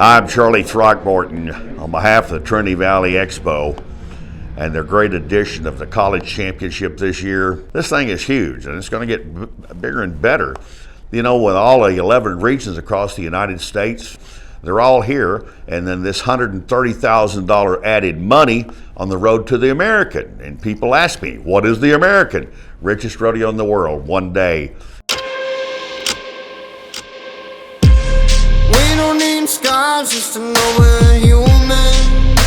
I'm Charlie Throckmorton on behalf of the Trinity Valley Expo and their great edition of the College Championship this year. This thing is huge and it's going to get bigger and better. You know, with all the 11 regions across the United States, they're all here, and then this $130,000 added money on the road to the American. And people ask me, what is the American? Richest rodeo in the world, one day. We don't need scars just to know we're human.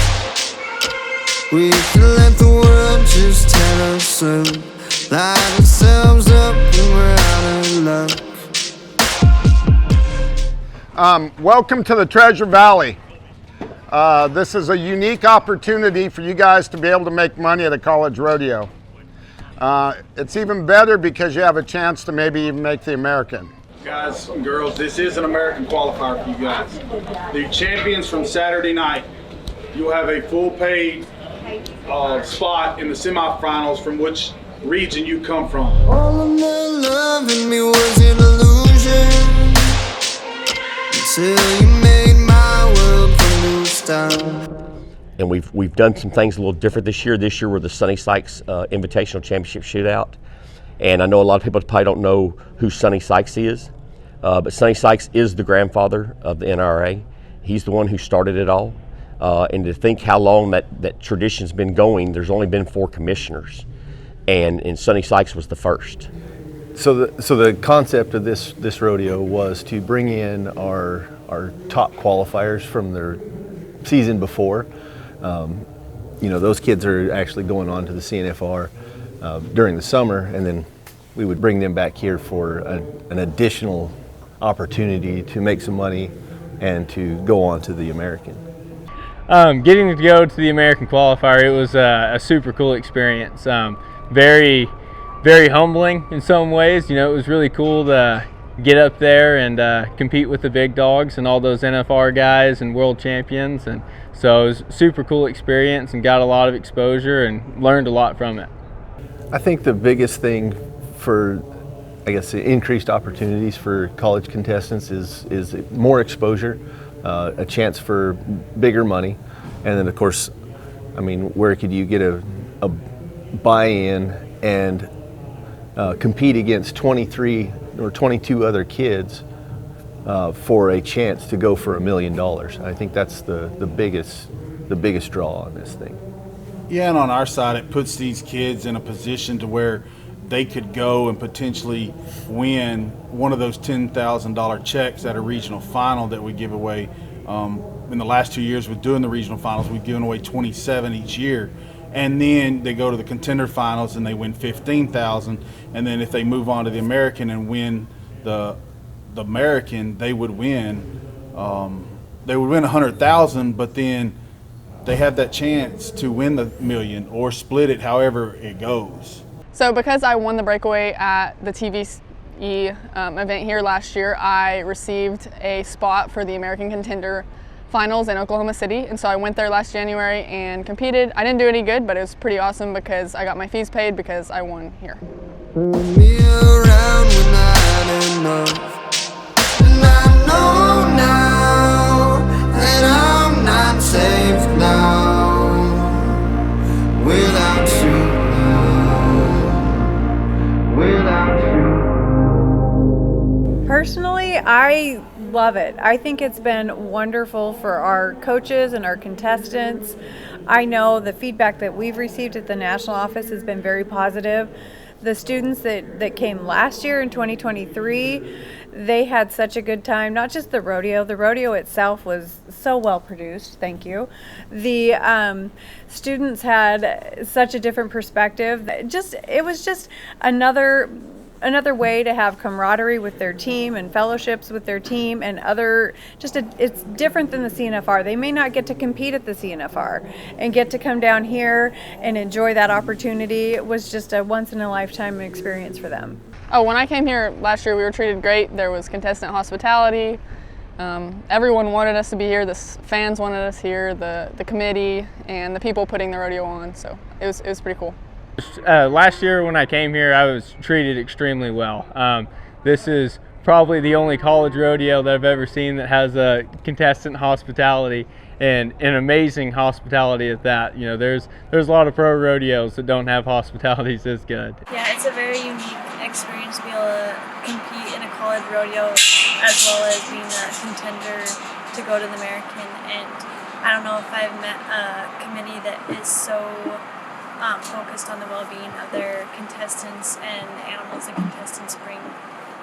We can let the world just tell us so. Light ourselves up when we're out of luck. Welcome to the Treasure Valley. This is a unique opportunity for you guys to be able to make money at a college rodeo. It's even better because you have a chance to maybe even make the American. Guys and girls, this is an American qualifier for you guys. The champions from Saturday night, you'll have a full paid spot in the semifinals from which region you come from. All of the love in me was an illusion until you made my world a new style. And we've done some things a little different this year. This year we're the Sonny Sykes Invitational Championship Shootout. And I know a lot of people probably don't know who Sonny Sykes is, but Sonny Sykes is the grandfather of the NRA. He's the one who started it all. And to think how long that tradition's been going, there's only been 4 commissioners. And Sonny Sykes was the first. So the concept of this rodeo was to bring in our top qualifiers from their season before. You know, those kids are actually going on to the CNFR during the summer, and then we would bring them back here for an additional opportunity to make some money and to go on to the American. Getting to go to the American qualifier, it was a super cool experience. Very, very humbling in some ways. You know, it was really cool to get up there and compete with the big dogs and all those NFR guys and world champions. And so it was a super cool experience and got a lot of exposure and learned a lot from it. I think the biggest thing for, I guess, the increased opportunities for college contestants is more exposure, a chance for bigger money, and then of course, I mean, where could you get a buy-in and compete against 23 or 22 other kids for a chance to go for $1 million? I think that's the biggest draw on this thing. Yeah, and on our side, it puts these kids in a position to where they could go and potentially win one of those $10,000 checks at a regional final that we give away. In the last 2 years with doing the regional finals, we've given away 27 each year. And then they go to the contender finals and they win $15,000. And then if they move on to the American and win the American, they would win $100,000, but then they have that chance to win the $1 million or split it however it goes. So because I won the breakaway at the TVE event here last year, I received a spot for the American Contender Finals in Oklahoma City, and so I went there last January and competed. I didn't do any good, but it was pretty awesome because I got my fees paid because I won here. Me around when I had enough, and I know now that I'm not safe now without you. Personally, I love it. I think it's been wonderful for our coaches and our contestants. I know the feedback that we've received at the national office has been very positive. The students that came last year in 2023, they had such a good time. Not just the rodeo itself was so well produced, thank you. The students had such a different perspective. It was just another way to have camaraderie with their team and fellowships with their team and it's different than the CNFR. They may not get to compete at the CNFR and get to come down here and enjoy that opportunity. It was just a once in a lifetime experience for them. Oh, when I came here last year, we were treated great. There was contestant hospitality. Everyone wanted us to be here. The fans wanted us here, the committee, and the people putting the rodeo on. So it was pretty cool. Last year when I came here, I was treated extremely well. This is probably the only college rodeo that I've ever seen that has a contestant hospitality, and an amazing hospitality at that. You know, there's a lot of pro rodeos that don't have hospitalities as good. Yeah, it's a very unique experience to be able to compete in a college rodeo as well as being a contender to go to the American. And I don't know if I've met a committee that is so focused on the well-being of their contestants and animals the contestants bring.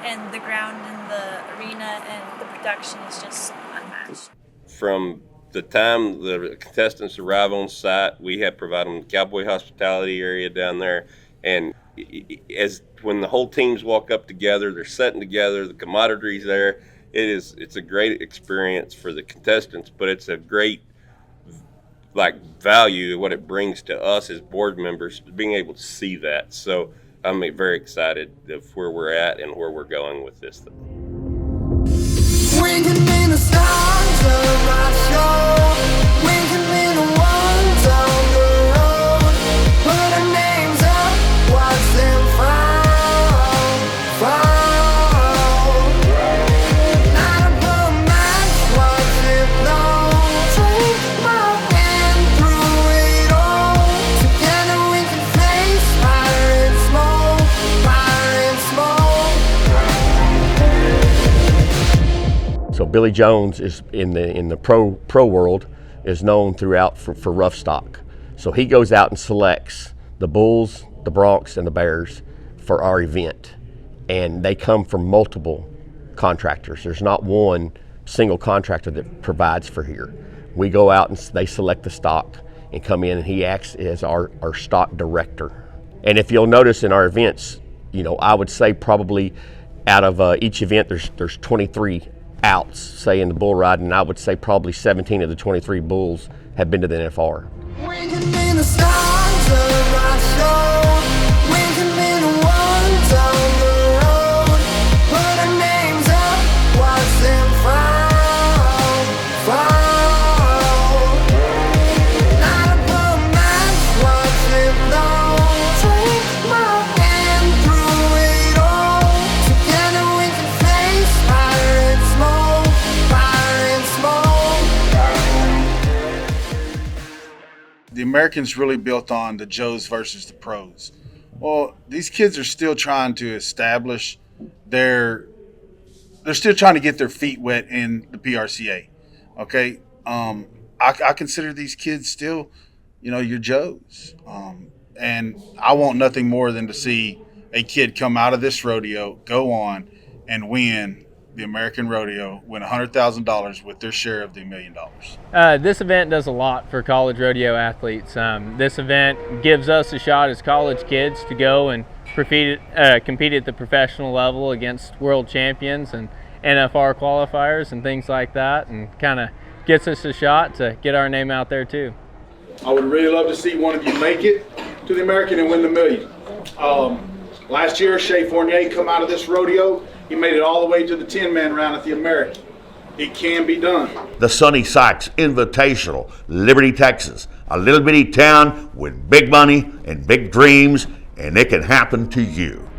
And the ground and the arena and the production is just unmatched. From the time the contestants arrive on site, we have provided them cowboy hospitality area down there. And as when the whole teams walk up together, they're sitting together, the camaraderie's there. It's a great experience for the contestants, but it's a great value what it brings to us as board members, being able to see that. So I'm very excited of where we're at and where we're going with this thing. We can be the stars of our show. We can be the ones on the road. Put our names up, watch them fall, fall. Not above match, watch it blow. Take my hand through it all. Together we can face fire and smoke, fire and smoke. So Billy Jones is in the pro world is known throughout for rough stock. So he goes out and selects the bulls, the broncs, and the bears for our event, and they come from multiple contractors. There's not one single contractor that provides for here. We go out and they select the stock and come in, and he acts as our stock director. And if you'll notice in our events, you know, I would say probably out of each event there's 23 outs, say in the bull riding, and I would say probably 17 of the 23 bulls have been to the NFR. We can be the stars of our show. We can be the ones on the road. Put our names up, watch them fall, fall. Not above match, watch it blow. Take my hand through it all. Together we can face fire and smoke, fire and smoke. The American's really built on the Joes versus the pros. Well, these kids are still trying to establish they're still trying to get their feet wet in the PRCA. Okay. I consider these kids still, you know, your Joes. And I want nothing more than to see a kid come out of this rodeo, go on and win the American rodeo, win $100,000 with their share of the $1 million. This event does a lot for college rodeo athletes. This event gives us a shot as college kids to go and compete at the professional level against world champions and NFR qualifiers and things like that, and kind of gets us a shot to get our name out there too. I would really love to see one of you make it to the American and win the $1 million. Last year, Shea Fournier come out of this rodeo. He made it all the way to the 10-man round at the American. It can be done. The Sonny Sykes Invitational, Liberty, Texas. A little bitty town with big money and big dreams, and it can happen to you.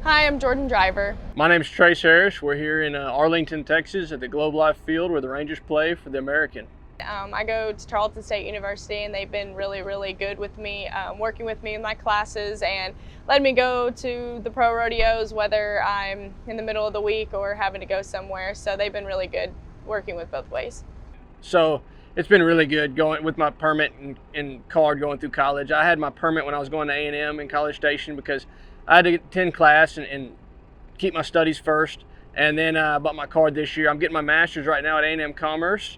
Hi, I'm Jordan Driver. My name is Trace Harris. We're here in Arlington, Texas at the Globe Life Field where the Rangers play for the American. I go to Tarleton State University, and they've been really, really good with me, working with me in my classes and letting me go to the pro rodeos, whether I'm in the middle of the week or having to go somewhere. So they've been really good working with both ways. So it's been really good going with my permit and card going through college. I had my permit when I was going to A&M in College Station because I had to attend class and keep my studies first. And then I bought my card this year. I'm getting my master's right now at A&M Commerce.